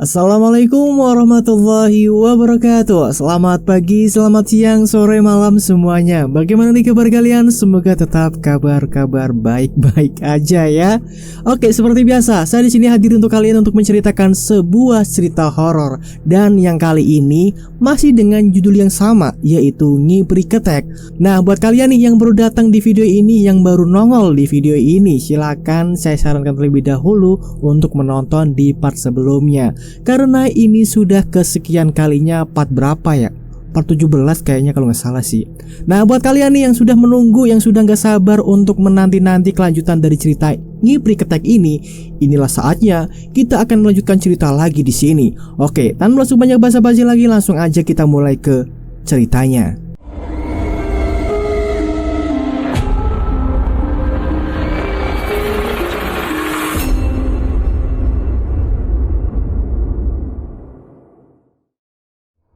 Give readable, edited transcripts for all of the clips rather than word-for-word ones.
Assalamualaikum warahmatullahi wabarakatuh. Selamat pagi, selamat siang, sore, malam semuanya. Bagaimana nih kabar kalian? Semoga tetap kabar baik-baik aja ya. Oke, seperti biasa, saya di sini hadir untuk kalian untuk menceritakan sebuah cerita horor. Dan yang kali ini masih dengan judul yang sama, yaitu Nyi Priketek. Nah, buat kalian nih yang baru datang di video ini, yang baru nongol di video ini, silakan saya sarankan terlebih dahulu untuk menonton di part sebelumnya. Karena ini sudah kesekian kalinya part berapa ya? Part 17 kayaknya kalau nggak salah sih. Nah, buat kalian nih yang sudah menunggu, yang sudah nggak sabar untuk menanti-nanti kelanjutan dari cerita Nyi Priketek ini, inilah saatnya kita akan melanjutkan cerita lagi di sini. Oke, tanpa langsung banyak basa-basi lagi, langsung aja kita mulai ke ceritanya.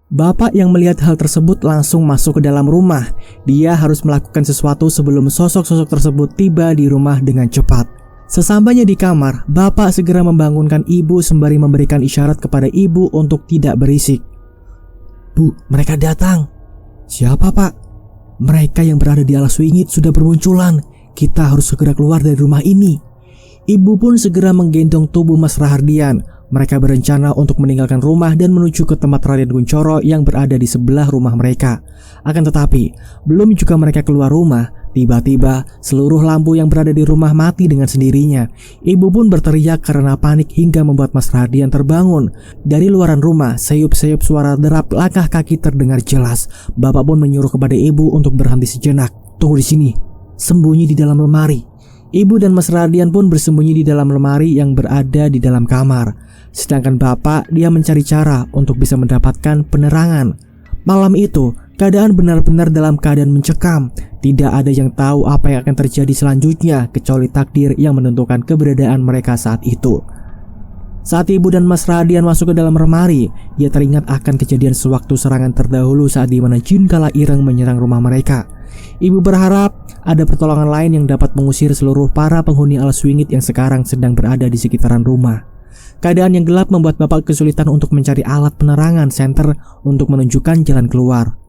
Bapak yang melihat hal tersebut langsung masuk ke dalam rumah. Dia harus melakukan sesuatu sebelum sosok-sosok tersebut tiba di rumah dengan cepat. Sesampainya di kamar, Bapak segera membangunkan ibu sembari memberikan isyarat kepada ibu untuk tidak berisik. "Bu, mereka datang." "Siapa, Pak?" "Mereka yang berada di alas wingit sudah bermunculan. Kita harus segera keluar dari rumah ini." Ibu pun segera menggendong tubuh Mas Rahardian. Mereka berencana untuk meninggalkan rumah dan menuju ke tempat Raden Kunchoro yang berada di sebelah rumah mereka. Akan tetapi, belum juga mereka keluar rumah, tiba-tiba seluruh lampu yang berada di rumah mati dengan sendirinya. Ibu pun berteriak karena panik hingga membuat Mas Rahardian terbangun. Dari luaran rumah, sayup-sayup suara derap langkah kaki terdengar jelas. Bapak pun menyuruh kepada ibu untuk berhenti sejenak. "Tunggu di sini, sembunyi di dalam lemari." Ibu dan Mas Rahardian pun bersembunyi di dalam lemari yang berada di dalam kamar. Sedangkan Bapak, dia mencari cara untuk bisa mendapatkan penerangan. Malam itu, keadaan benar-benar dalam keadaan mencekam. Tidak ada yang tahu apa yang akan terjadi selanjutnya kecuali takdir yang menentukan keberadaan mereka saat itu. Saat ibu dan Mas Rahardian masuk ke dalam lemari, dia teringat akan kejadian sewaktu serangan terdahulu saat dimana jin kala ireng menyerang rumah mereka. Ibu berharap ada pertolongan lain yang dapat mengusir seluruh para penghuni alas wingit yang sekarang sedang berada di sekitaran rumah. Keadaan yang gelap membuat Bapak kesulitan untuk mencari alat penerangan senter untuk menunjukkan jalan keluar.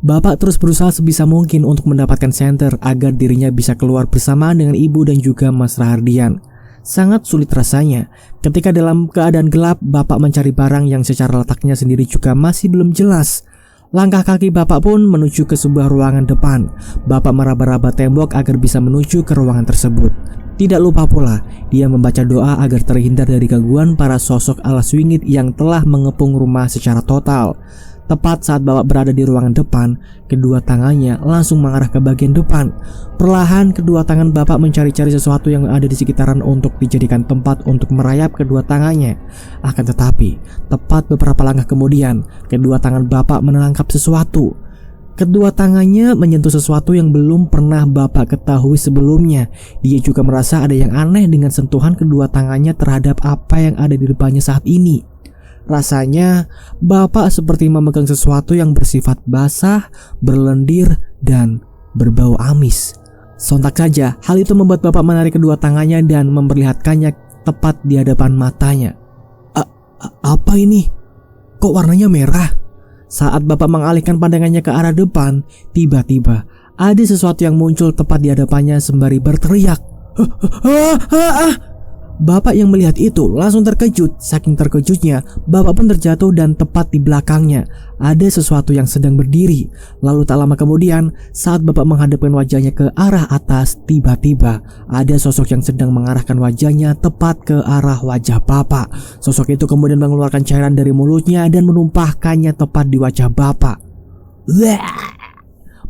Bapak terus berusaha sebisa mungkin untuk mendapatkan senter agar dirinya bisa keluar bersamaan dengan ibu dan juga Mas Rahardian. Sangat sulit rasanya ketika dalam keadaan gelap Bapak mencari barang yang secara letaknya sendiri juga masih belum jelas. Langkah kaki Bapak pun menuju ke sebuah ruangan depan. Bapak meraba-raba tembok agar bisa menuju ke ruangan tersebut. Tidak lupa pula, dia membaca doa agar terhindar dari gangguan para sosok alas wingit yang telah mengepung rumah secara total. Tepat saat Bapak berada di ruangan depan, kedua tangannya langsung mengarah ke bagian depan. Perlahan kedua tangan Bapak mencari-cari sesuatu yang ada di sekitaran untuk dijadikan tempat untuk merayap kedua tangannya. Akan tetapi, tepat beberapa langkah kemudian, kedua tangan Bapak menangkap sesuatu. Kedua tangannya menyentuh sesuatu yang belum pernah Bapak ketahui sebelumnya. Dia juga merasa ada yang aneh dengan sentuhan kedua tangannya terhadap apa yang ada di depannya saat ini. Rasanya Bapak seperti memegang sesuatu yang bersifat basah, berlendir, dan berbau amis. Sontak saja hal itu membuat Bapak menarik kedua tangannya dan memperlihatkannya tepat di hadapan matanya. Apa ini? Kok warnanya merah? Saat Bapak mengalihkan pandangannya ke arah depan, tiba-tiba ada sesuatu yang muncul tepat di hadapannya sembari berteriak. Bapak yang melihat itu langsung terkejut. Saking terkejutnya, Bapak pun terjatuh dan tepat di belakangnya ada sesuatu yang sedang berdiri. Lalu tak lama kemudian, saat Bapak menghadapkan wajahnya ke arah atas, tiba-tiba ada sosok yang sedang mengarahkan wajahnya tepat ke arah wajah Bapak. Sosok itu kemudian mengeluarkan cairan dari mulutnya dan menumpahkannya tepat di wajah Bapak.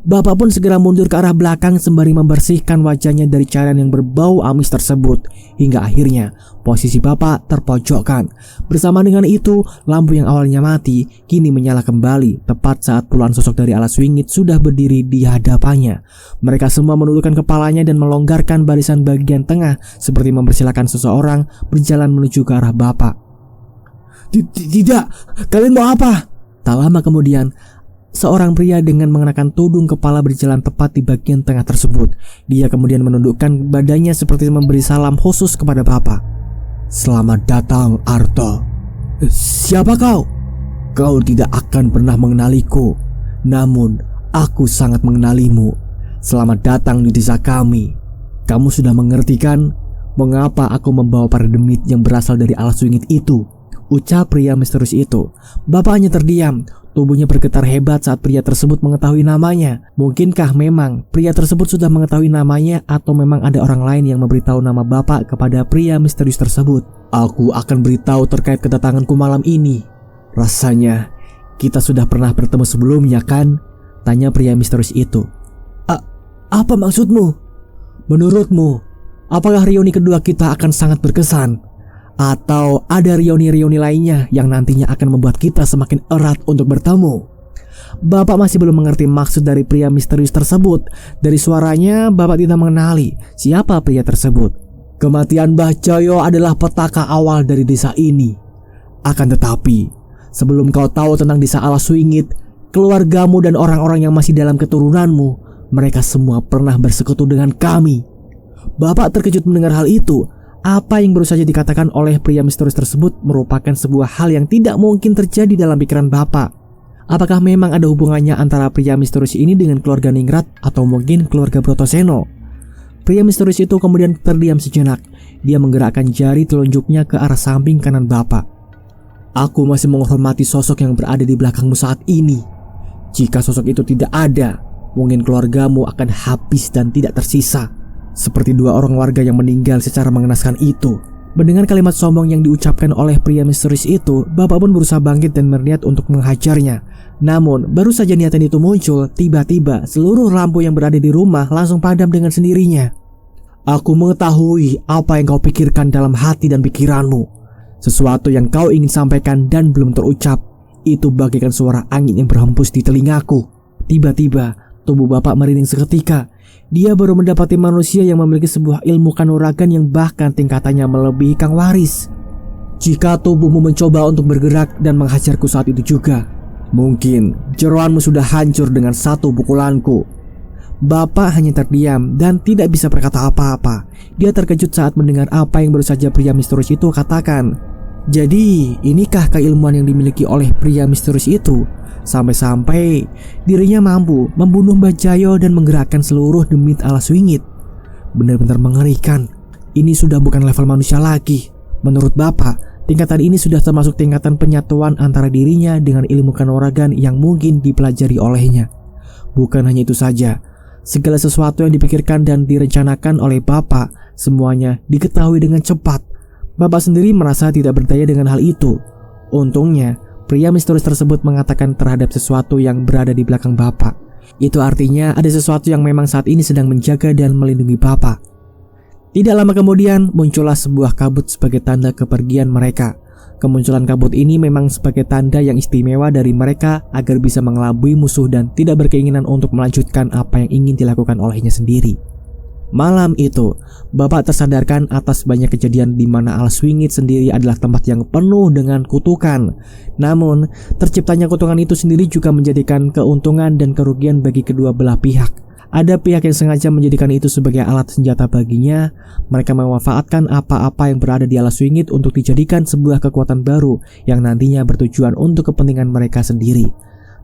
Bapak pun segera mundur ke arah belakang sembari membersihkan wajahnya dari cairan yang berbau amis tersebut. Hingga akhirnya posisi Bapak terpojokkan. Bersama dengan itu, lampu yang awalnya mati kini menyala kembali tepat saat puluhan sosok dari alas wingit sudah berdiri di hadapannya. Mereka semua menundukkan kepalanya dan melonggarkan barisan bagian tengah seperti mempersilahkan seseorang berjalan menuju ke arah Bapak. Tidak, kalian mau apa? Tak lama kemudian, seorang pria dengan mengenakan tudung kepala berjalan tepat di bagian tengah tersebut. Dia kemudian menundukkan badannya seperti memberi salam khusus kepada Bapak. "Selamat datang, Arto." Siapa kau? Kau tidak akan pernah mengenaliku, namun aku sangat mengenalimu. Selamat datang di desa kami. Kamu sudah mengerti kan mengapa aku membawa para demit yang berasal dari alas wingit itu? Ucap pria misterius itu. Bapak hanya terdiam. Tubuhnya bergetar hebat saat pria tersebut mengetahui namanya. Mungkinkah memang pria tersebut sudah mengetahui namanya, atau memang ada orang lain yang memberitahu nama bapak kepada pria misterius tersebut? Aku akan beritahu terkait kedatanganku malam ini. Rasanya kita sudah pernah bertemu sebelumnya kan? Tanya pria misterius itu. Apa maksudmu? Menurutmu, apakah reuni kedua kita akan sangat berkesan? Atau ada reuni-reuni lainnya yang nantinya akan membuat kita semakin erat untuk bertemu? Bapak masih belum mengerti maksud dari pria misterius tersebut. Dari suaranya, Bapak tidak mengenali siapa pria tersebut. Kematian Mbah Jayo adalah petaka awal dari desa ini. Akan tetapi, sebelum kau tahu tentang desa Alas Wingit, keluargamu dan orang-orang yang masih dalam keturunanmu, mereka semua pernah bersekutu dengan kami. Bapak terkejut mendengar hal itu. Apa yang baru saja dikatakan oleh pria misterius tersebut merupakan sebuah hal yang tidak mungkin terjadi dalam pikiran Bapak. Apakah memang ada hubungannya antara pria misterius ini dengan keluarga Ningrat atau mungkin keluarga Brotoseno? Pria misterius itu kemudian terdiam sejenak. Dia menggerakkan jari telunjuknya ke arah samping kanan Bapak. Aku masih menghormati sosok yang berada di belakangmu saat ini. Jika sosok itu tidak ada, mungkin keluargamu akan habis dan tidak tersisa. Seperti dua orang warga yang meninggal secara mengenaskan itu. Mendengar kalimat sombong yang diucapkan oleh pria misterius itu, Bapak pun berusaha bangkit dan berniat untuk menghajarnya. Namun, baru saja niatan itu muncul, tiba-tiba seluruh lampu yang berada di rumah langsung padam dengan sendirinya. Aku mengetahui apa yang kau pikirkan dalam hati dan pikiranmu. Sesuatu yang kau ingin sampaikan dan belum terucap. Itu bagaikan suara angin yang berhembus di telingaku. Tiba-tiba, tubuh Bapak merinding seketika. Dia baru mendapati manusia yang memiliki sebuah ilmu kanuragan yang bahkan tingkatannya melebihi Kang Waris. Jika tubuhmu mencoba untuk bergerak dan menghajarku saat itu juga, mungkin jeroanmu sudah hancur dengan satu pukulanku. Bapak hanya terdiam dan tidak bisa berkata apa-apa. Dia terkejut saat mendengar apa yang baru saja pria misterius itu katakan. Jadi, inikah keilmuan yang dimiliki oleh pria misterius itu? Sampai-sampai dirinya mampu membunuh Mbah Jayo dan menggerakkan seluruh demit Alas Wingit. Benar-benar mengerikan. Ini sudah bukan level manusia lagi. Menurut Bapak, tingkatan ini sudah termasuk tingkatan penyatuan antara dirinya dengan ilmu kanuragan yang mungkin dipelajari olehnya. Bukan hanya itu saja, segala sesuatu yang dipikirkan dan direncanakan oleh Bapak, semuanya diketahui dengan cepat. Bapak sendiri merasa tidak berdaya dengan hal itu. Untungnya, pria misterius tersebut mengatakan terhadap sesuatu yang berada di belakang Bapak. Itu artinya ada sesuatu yang memang saat ini sedang menjaga dan melindungi Bapak. Tidak lama kemudian muncullah sebuah kabut sebagai tanda kepergian mereka. Kemunculan kabut ini memang sebagai tanda yang istimewa dari mereka agar bisa mengelabui musuh dan tidak berkeinginan untuk melanjutkan apa yang ingin dilakukan olehnya sendiri. Malam itu, Bapak tersadarkan atas banyak kejadian di mana Alas Wingit sendiri adalah tempat yang penuh dengan kutukan. Namun, terciptanya kutukan itu sendiri juga menjadikan keuntungan dan kerugian bagi kedua belah pihak. Ada pihak yang sengaja menjadikan itu sebagai alat senjata baginya. Mereka memanfaatkan apa-apa yang berada di Alas Wingit untuk dijadikan sebuah kekuatan baru yang nantinya bertujuan untuk kepentingan mereka sendiri.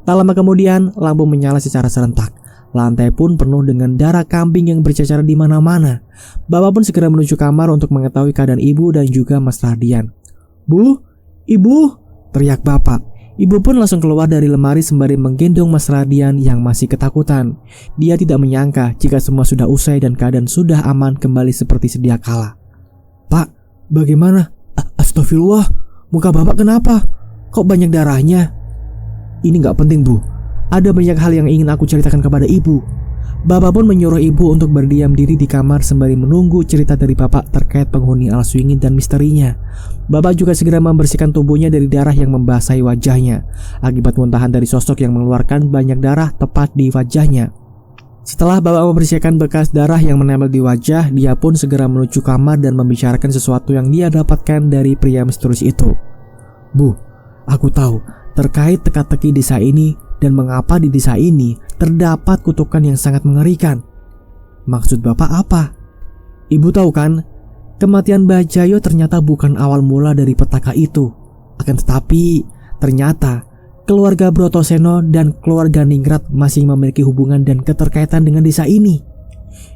Tak lama kemudian, lampu menyala secara serentak. Lantai pun penuh dengan darah kambing yang bercecer di mana-mana. Bapak pun segera menuju kamar untuk mengetahui keadaan ibu dan juga Mas Radian. "Bu, ibu!" teriak Bapak. Ibu pun langsung keluar dari lemari sembari menggendong Mas Radian yang masih ketakutan. Dia tidak menyangka jika semua sudah usai dan keadaan sudah aman kembali seperti sedia kala. "Pak, bagaimana? Astagfirullah, muka Bapak kenapa? Kok banyak darahnya?" "Ini gak penting, Bu. Ada banyak hal yang ingin aku ceritakan kepada ibu." Bapak pun menyuruh ibu untuk berdiam diri di kamar sembari menunggu cerita dari Bapak terkait penghuni Alas Wingit dan misterinya. Bapak juga segera membersihkan tubuhnya dari darah yang membasahi wajahnya akibat muntahan dari sosok yang mengeluarkan banyak darah tepat di wajahnya. Setelah Bapak membersihkan bekas darah yang menempel di wajah, dia pun segera menuju kamar dan membicarakan sesuatu yang dia dapatkan dari pria misterius itu. "Bu, aku tahu terkait teka-teki desa ini dan mengapa di desa ini terdapat kutukan yang sangat mengerikan. Maksud Bapak apa?" "Ibu tahu kan, kematian Mbah Jayo ternyata bukan awal mula dari petaka itu. Akan tetapi, ternyata keluarga Brotoseno dan keluarga Ningrat masih memiliki hubungan dan keterkaitan dengan desa ini.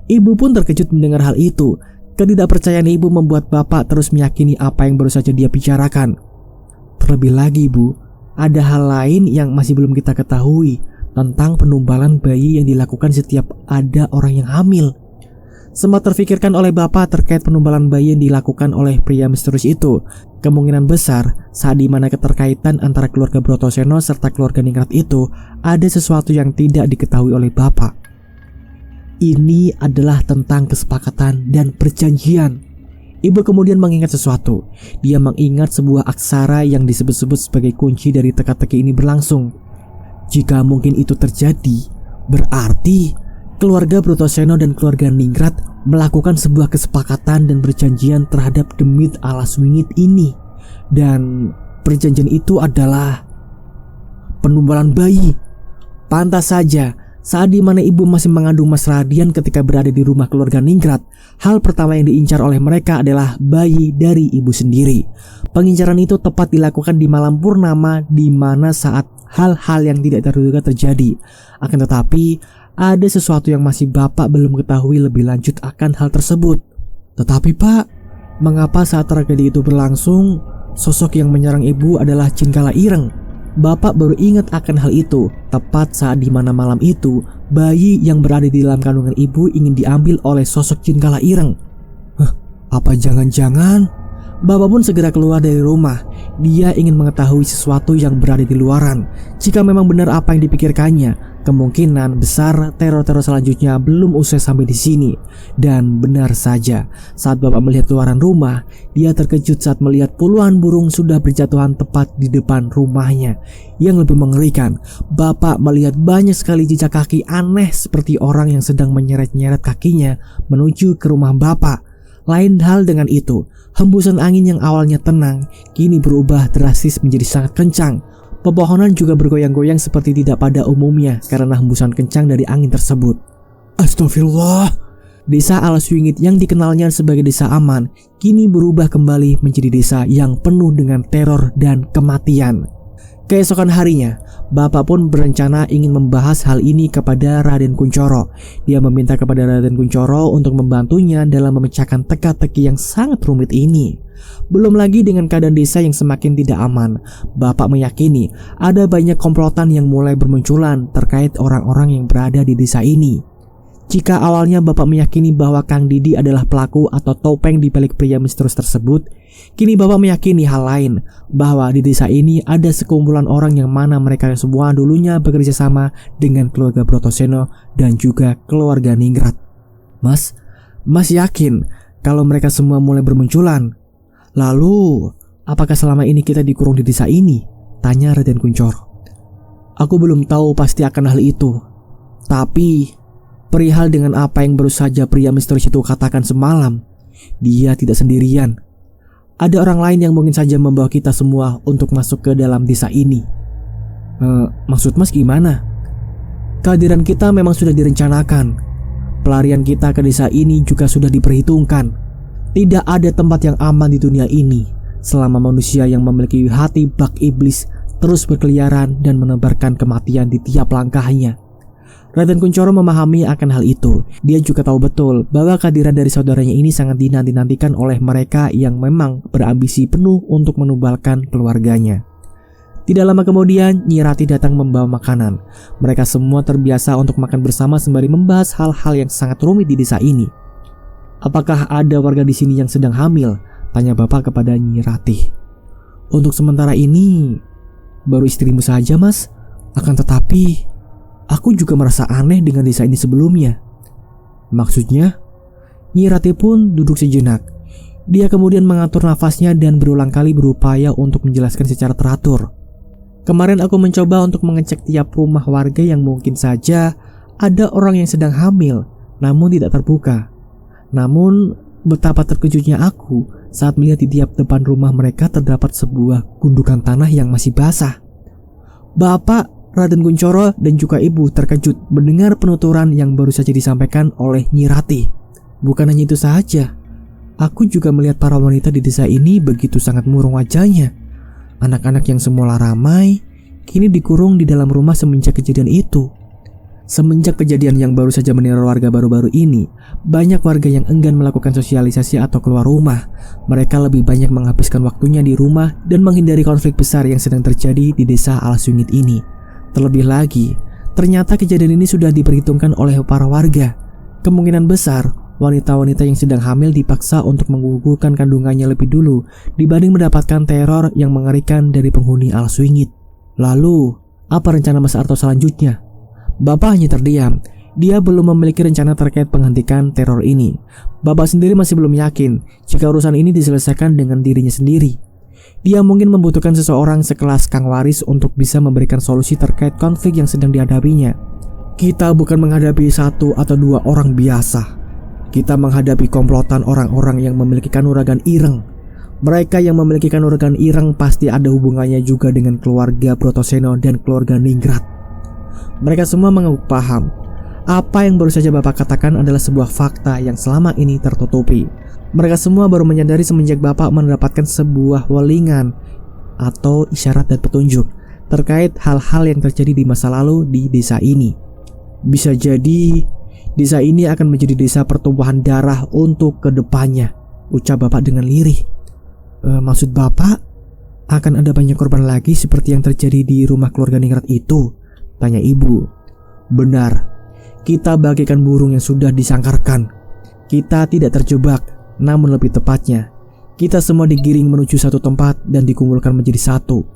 Ibu pun terkejut mendengar hal itu. Ketidakpercayaan ibu membuat bapak terus meyakini apa yang baru saja dia bicarakan. Terlebih lagi, Bu, ada hal lain yang masih belum kita ketahui tentang penumbalan bayi yang dilakukan setiap ada orang yang hamil. Sempat terfikirkan oleh bapak terkait penumbalan bayi yang dilakukan oleh pria misterius itu. Kemungkinan besar saat dimana keterkaitan antara keluarga Brotoseno serta keluarga Ningrat itu ada sesuatu yang tidak diketahui oleh bapak. Ini adalah tentang kesepakatan dan perjanjian. Ibu kemudian mengingat sesuatu. Dia mengingat sebuah aksara yang disebut-sebut sebagai kunci dari teka-teki ini berlangsung. Jika mungkin itu terjadi, berarti keluarga Brotoseno dan keluarga Ningrat melakukan sebuah kesepakatan dan perjanjian terhadap demit alas wingit ini. Dan perjanjian itu adalah penumbalan bayi. Pantas saja saat dimana ibu masih mengandung Mas Radian ketika berada di rumah keluarga Ningrat, hal pertama yang diincar oleh mereka adalah bayi dari ibu sendiri. Pengincaran itu tepat dilakukan di malam purnama, di mana saat hal-hal yang tidak terduga terjadi. Akan tetapi, ada sesuatu yang masih bapak belum ketahui lebih lanjut akan hal tersebut. Tetapi Pak, mengapa saat tragedi itu berlangsung, sosok yang menyerang ibu adalah Jin Kala Ireng? Bapak baru ingat akan hal itu tepat saat di mana malam itu bayi yang berada di dalam kandungan ibu ingin diambil oleh sosok Jin Kala Ireng. Apa jangan-jangan bapak pun segera keluar dari rumah. Dia ingin mengetahui sesuatu yang berada di luaran. Jika memang benar apa yang dipikirkannya, kemungkinan besar teror-teror selanjutnya belum usai sampai di sini. Dan benar saja, saat bapak melihat luaran rumah, dia terkejut saat melihat puluhan burung sudah berjatuhan tepat di depan rumahnya. Yang lebih mengerikan, bapak melihat banyak sekali jejak kaki aneh seperti orang yang sedang menyeret-nyeret kakinya menuju ke rumah bapak. Lain hal dengan itu, hembusan angin yang awalnya tenang kini berubah drastis menjadi sangat kencang. Pepohonan juga bergoyang-goyang seperti tidak pada umumnya karena hembusan kencang dari angin tersebut. Astagfirullah. Desa Alas Wingit yang dikenalnya sebagai desa aman kini berubah kembali menjadi desa yang penuh dengan teror dan kematian. Keesokan harinya, bapak pun berencana ingin membahas hal ini kepada Raden Kunchoro. Dia meminta kepada Raden Kunchoro untuk membantunya dalam memecahkan teka-teki yang sangat rumit ini. Belum lagi dengan keadaan desa yang semakin tidak aman, bapak meyakini ada banyak komplotan yang mulai bermunculan terkait orang-orang yang berada di desa ini. Jika awalnya bapak meyakini bahwa Kang Didi adalah pelaku atau topeng di balik pria misterius tersebut, kini bapak meyakini hal lain, bahwa di desa ini ada sekumpulan orang yang mana mereka semua dulunya bekerja sama dengan keluarga Brotoseno dan juga keluarga Ningrat. Mas yakin kalau mereka semua mulai bermunculan? Lalu, apakah selama ini kita dikurung di desa ini? Tanya Raden Kunchoro. Aku belum tahu pasti akan hal itu. Tapi perihal dengan apa yang baru saja pria misterius itu katakan semalam, dia tidak sendirian. Ada orang lain yang mungkin saja membawa kita semua untuk masuk ke dalam desa ini. Maksud Mas gimana? Kehadiran kita memang sudah direncanakan. Pelarian kita ke desa ini juga sudah diperhitungkan. Tidak ada tempat yang aman di dunia ini selama manusia yang memiliki hati bak iblis terus berkeliaran dan menebarkan kematian di tiap langkahnya. Raden Kunchoro memahami akan hal itu. Dia juga tahu betul bahwa kehadiran dari saudaranya ini sangat dinanti-nantikan oleh mereka yang memang berambisi penuh untuk menubalkan keluarganya. Tidak lama kemudian, Nyi Rati datang membawa makanan. Mereka semua terbiasa untuk makan bersama sembari membahas hal-hal yang sangat rumit di desa ini. Apakah ada warga di sini yang sedang hamil? Tanya bapak kepada Nyi Rati. Untuk sementara ini, baru istrimu saja, Mas. Akan tetapi, aku juga merasa aneh dengan desa ini sebelumnya. Maksudnya? Nyi Rati pun duduk sejenak. Dia kemudian mengatur nafasnya dan berulang kali berupaya untuk menjelaskan secara teratur. Kemarin aku mencoba untuk mengecek tiap rumah warga yang mungkin saja ada orang yang sedang hamil, namun tidak terbuka. Namun, betapa terkejutnya aku saat melihat di tiap depan rumah mereka terdapat sebuah gundukan tanah yang masih basah. Bapak, Raden Kunchoro, dan juga ibu terkejut mendengar penuturan yang baru saja disampaikan oleh Nyi Rati. Bukan hanya itu saja, aku juga melihat para wanita di desa ini begitu sangat murung wajahnya. Anak-anak yang semula ramai kini dikurung di dalam rumah semenjak kejadian itu. Semenjak kejadian yang baru saja meneror warga baru-baru ini, banyak warga yang enggan melakukan sosialisasi atau keluar rumah. Mereka lebih banyak menghabiskan waktunya di rumah dan menghindari konflik besar yang sedang terjadi di desa Alaswingit ini. Terlebih lagi, ternyata kejadian ini sudah diperhitungkan oleh para warga. Kemungkinan besar, wanita-wanita yang sedang hamil dipaksa untuk menggugurkan kandungannya lebih dulu dibanding mendapatkan teror yang mengerikan dari penghuni Alaswingit. Lalu, apa rencana Mas Arto selanjutnya? Bapak hanya terdiam. Dia belum memiliki rencana terkait penghentikan teror ini. Bapak sendiri masih belum yakin jika urusan ini diselesaikan dengan dirinya sendiri. Dia mungkin membutuhkan seseorang sekelas Kang Waris untuk bisa memberikan solusi terkait konflik yang sedang dihadapinya. Kita bukan menghadapi satu atau dua orang biasa. Kita menghadapi komplotan orang-orang yang memiliki kanuragan ireng. Mereka yang memiliki kanuragan ireng pasti ada hubungannya juga dengan keluarga Brotoseno dan keluarga Ningrat. Mereka semua mengaku paham. Apa yang baru saja Bapak katakan adalah sebuah fakta yang selama ini tertutupi. Mereka semua baru menyadari semenjak Bapak mendapatkan sebuah welingan atau isyarat dan petunjuk terkait hal-hal yang terjadi di masa lalu di desa ini. Bisa jadi desa ini akan menjadi desa pertumpahan darah untuk kedepannya, ucap Bapak dengan lirih. Maksud Bapak akan ada banyak korban lagi seperti yang terjadi di rumah keluarga Ningrat itu? Tanya ibu. Benar, kita bagaikan burung yang sudah disangkarkan. Kita tidak terjebak, namun lebih tepatnya, kita semua digiring menuju satu tempat dan dikumpulkan menjadi satu.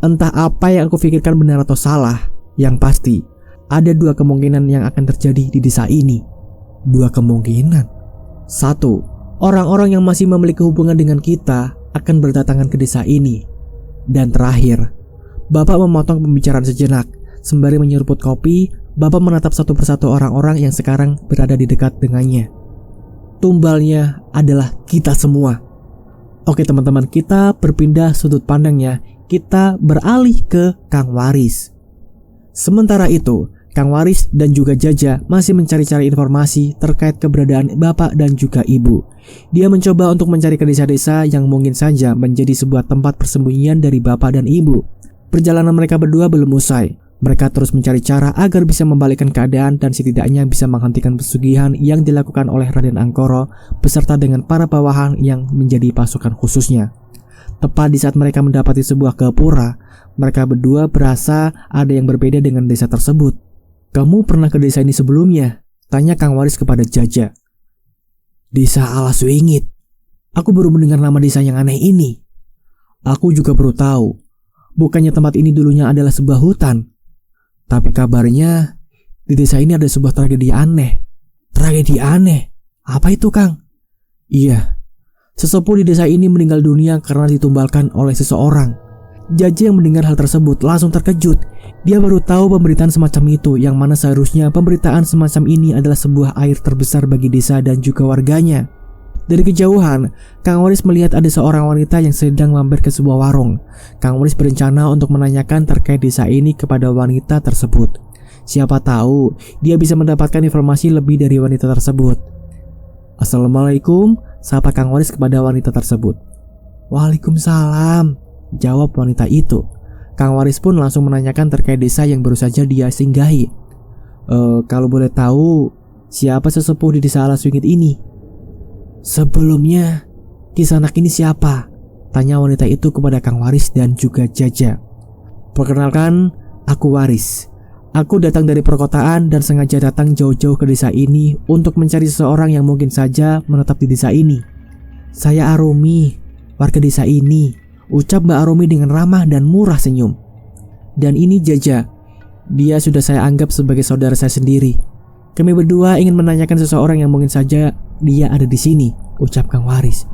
Entah apa yang aku pikirkan benar atau salah, yang pasti, ada dua kemungkinan yang akan terjadi di desa ini. Dua kemungkinan. Satu, orang-orang yang masih memiliki hubungan dengan kita akan berdatangan ke desa ini. Dan terakhir, Bapak memotong pembicaraan sejenak. Sembari menyeruput kopi, Bapak menatap satu persatu orang-orang yang sekarang berada di dekat dengannya. Tumbalnya adalah kita semua. Oke teman-teman, kita berpindah sudut pandangnya. Kita beralih ke Kang Waris. Sementara itu, Kang Waris dan juga Jaja masih mencari-cari informasi terkait keberadaan Bapak dan juga Ibu. Dia mencoba untuk mencari ke desa-desa yang mungkin saja menjadi sebuah tempat persembunyian dari Bapak dan Ibu. Perjalanan mereka berdua belum usai. Mereka terus mencari cara agar bisa membalikkan keadaan dan setidaknya bisa menghentikan pesugihan yang dilakukan oleh Raden Angkoro beserta dengan para bawahan yang menjadi pasukan khususnya. Tepat di saat mereka mendapati sebuah gapura, mereka berdua berasa ada yang berbeda dengan desa tersebut. Kamu pernah ke desa ini sebelumnya? Tanya Kang Waris kepada Jaja. Desa Alaswingit. Aku baru mendengar nama desa yang aneh ini. Aku juga baru tahu. Bukannya tempat ini dulunya adalah sebuah hutan. Tapi kabarnya di desa ini ada sebuah tragedi aneh. Tragedi aneh? Apa itu, Kang? Iya, sesepuh di desa ini meninggal dunia karena ditumbalkan oleh seseorang. Jaja yang mendengar hal tersebut langsung terkejut. Dia baru tahu pemberitaan semacam itu, yang mana seharusnya pemberitaan semacam ini adalah sebuah air terbesar bagi desa dan juga warganya. Dari kejauhan, Kang Waris melihat ada seorang wanita yang sedang mampir ke sebuah warung. Kang Waris berencana untuk menanyakan terkait desa ini kepada wanita tersebut. Siapa tahu dia bisa mendapatkan informasi lebih dari wanita tersebut. Assalamualaikum, sapa Kang Waris kepada wanita tersebut. Waalaikumsalam, jawab wanita itu. Kang Waris pun langsung menanyakan terkait desa yang baru saja dia singgahi. Kalau boleh tahu, siapa sesepuh di desa Alaswingit ini? Sebelumnya, Kisanak ini siapa? Tanya wanita itu kepada Kang Waris dan juga Jaja. Perkenalkan, aku Waris. Aku datang dari perkotaan dan sengaja datang jauh-jauh ke desa ini untuk mencari seseorang yang mungkin saja menetap di desa ini. Saya Arumi, warga desa ini, ucap Mbak Arumi dengan ramah dan murah senyum. Dan ini Jaja. Dia sudah saya anggap sebagai saudara saya sendiri. Kami berdua ingin menanyakan seseorang yang mungkin saja dia ada di sini, ucap Kang Waris.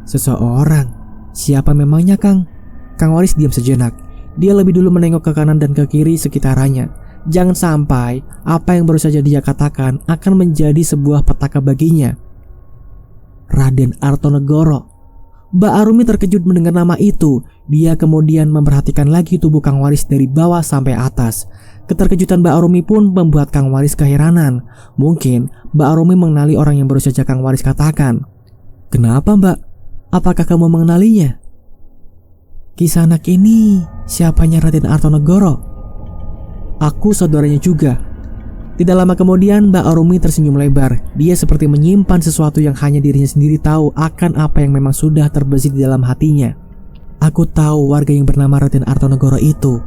Seseorang? Siapa memangnya, Kang? Kang Waris diam sejenak. Dia lebih dulu menengok ke kanan dan ke kiri sekitarannya. Jangan sampai apa yang baru saja dia katakan akan menjadi sebuah petaka baginya. Raden Artonegoro. Mbak Arumi terkejut mendengar nama itu. Dia kemudian memperhatikan lagi tubuh Kang Waris dari bawah sampai atas. Keterkejutan Mbak Arumi pun membuat Kang Waris keheranan. Mungkin Mbak Arumi mengenali orang yang baru saja Kang Waris katakan. Kenapa, Mbak? Apakah kamu mengenalinya? Kisanak ini siapanya Raden Artonegoro? Aku saudaranya juga. Tidak lama kemudian Mbak Arumi tersenyum lebar. Dia seperti menyimpan sesuatu yang hanya dirinya sendiri tahu akan apa yang memang sudah terbesit di dalam hatinya. Aku tahu warga yang bernama Raden Artonegoro itu.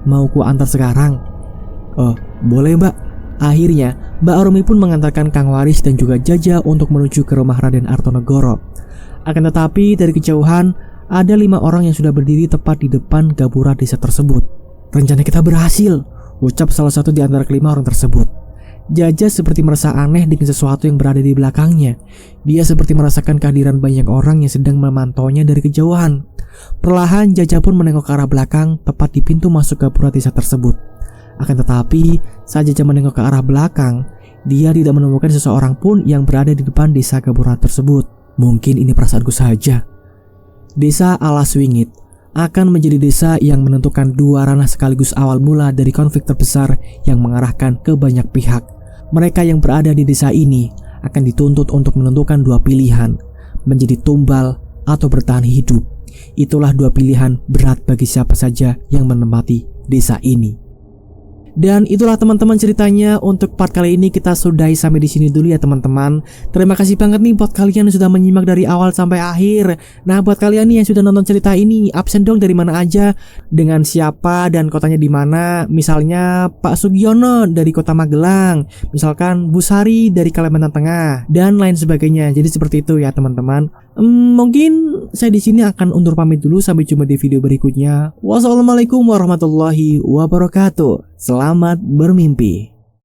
Mau ku antar sekarang? Oh, boleh Mbak. Akhirnya Mbak Arumi pun mengantarkan Kang Waris dan juga Jaja untuk menuju ke rumah Raden Artonegoro. Akan tetapi dari kejauhan ada 5 orang yang sudah berdiri tepat di depan gapura desa tersebut. Rencana kita berhasil, ucap salah satu di antara kelima orang tersebut. Jaja seperti merasa aneh dengan sesuatu yang berada di belakangnya. Dia seperti merasakan kehadiran banyak orang yang sedang memantaunya dari kejauhan. Perlahan Jaja pun menengok ke arah belakang tepat di pintu masuk gapura desa tersebut. Akan tetapi saat Jaja menengok ke arah belakang, dia tidak menemukan seseorang pun yang berada di depan desa gapura tersebut. Mungkin ini perasaanku saja. Desa Alaswingit akan menjadi desa yang menentukan 2 ranah sekaligus awal mula dari konflik terbesar yang mengarahkan ke banyak pihak. Mereka yang berada di desa ini akan dituntut untuk menentukan 2 pilihan, menjadi tumbal atau bertahan hidup. Itulah 2 pilihan berat bagi siapa saja yang menempati desa ini. Dan itulah teman-teman ceritanya. Untuk part kali ini kita sudahi sampai di sini dulu ya teman-teman. Terima kasih banget nih buat kalian yang sudah menyimak dari awal sampai akhir. Nah, buat kalian nih yang sudah nonton cerita ini, absen dong dari mana aja, dengan siapa dan kotanya di mana. Misalnya Pak Sugiono dari Kota Magelang, misalkan Bu Sari dari Kalimantan Tengah, dan lain sebagainya. Jadi seperti itu ya teman-teman. Mungkin saya di sini akan undur pamit dulu, sampai jumpa di video berikutnya. Wassalamualaikum warahmatullahi wabarakatuh. Selamat bermimpi.